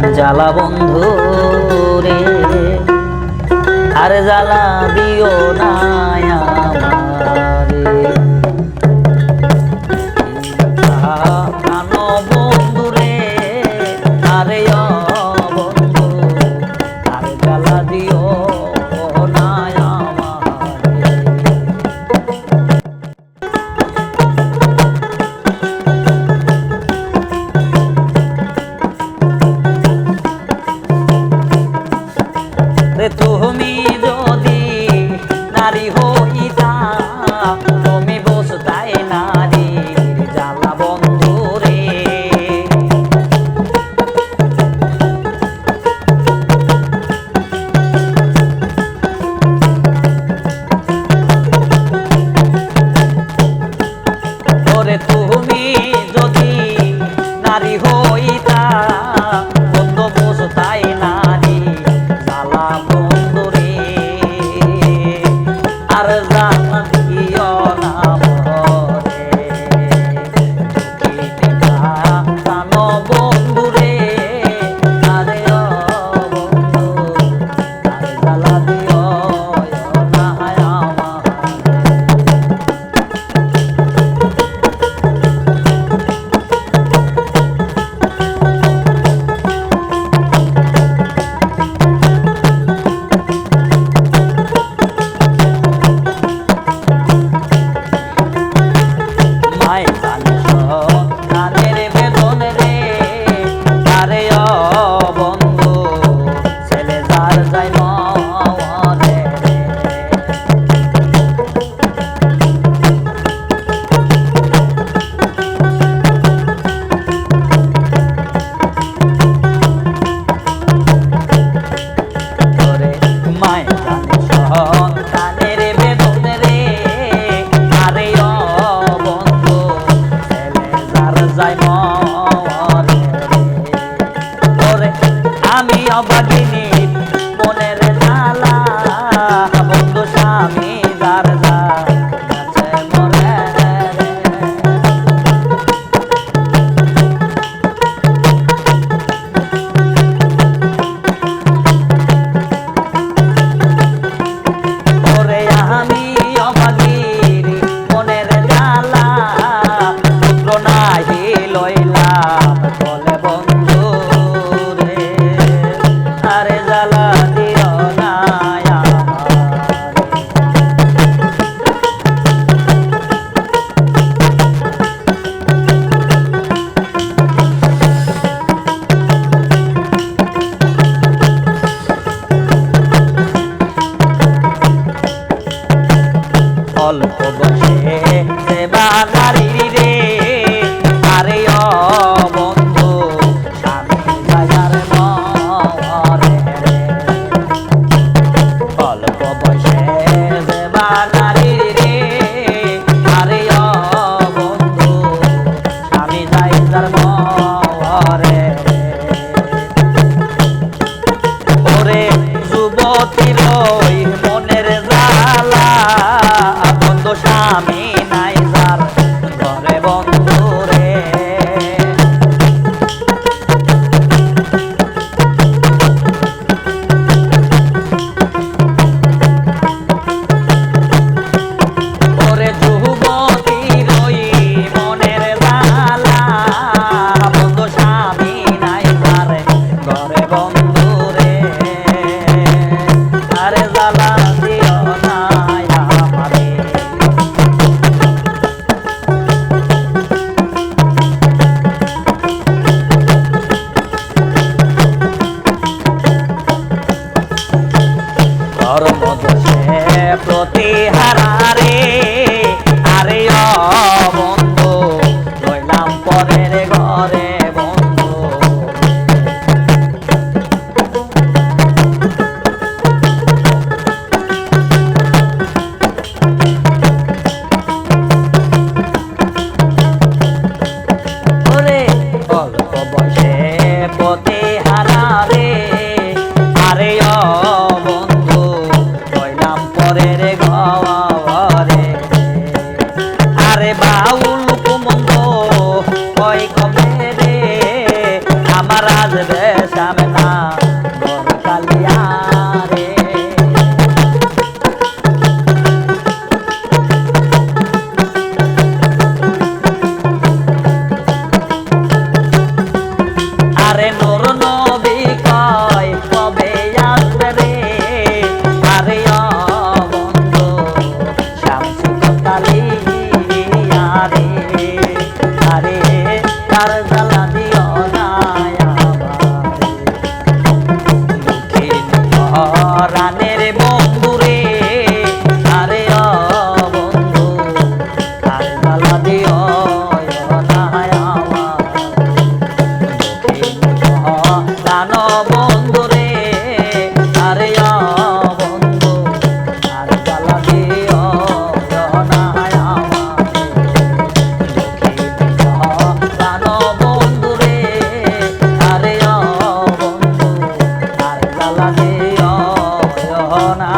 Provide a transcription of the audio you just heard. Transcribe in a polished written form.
জ্বালা বন্ধু রে আর জ্বালা দিও না আমারে প্রাণ বন্ধু রে আরে ও বন্ধু আর জ্বালা দিও না আমারে তুমি যদি নারী হইতা তুমি বসতাই নারীর জ্বালা বন্ধু রে ওরে তুমি যদি নারী হইতা বন্ধু বসতাই নারী জ্বালা বন্ধু রে আর জ্বালা দিও না মরে প্রাণ বন্ধু রে আরে ও বন্ধু আর জ্বালা দিও না আমি অবাগিনী মনের জ্বালা বন্ধু স্বামী যার যাচ্ছে মরে ওরে আমি অবাগিনী মনের জ্বালা পুত্র নাহি লইলাম বলে বন্ধু রে সামনা গর কালিয়া রে আরে নূর নবী কয় কবে আসবে রে আরে ও বন্ধু শামসুল কালিয়া রে আরে তার জ্বালা দিও না রানের বন্ধু রে আরে ও বন্ধু তার জ্বালা দিও না জানো বন্ধু রে আরে ও বন্ধু আর জ্বালা দিও না জানো বন্ধু রে আরে ও বন্ধু আর জ্বালা দিও না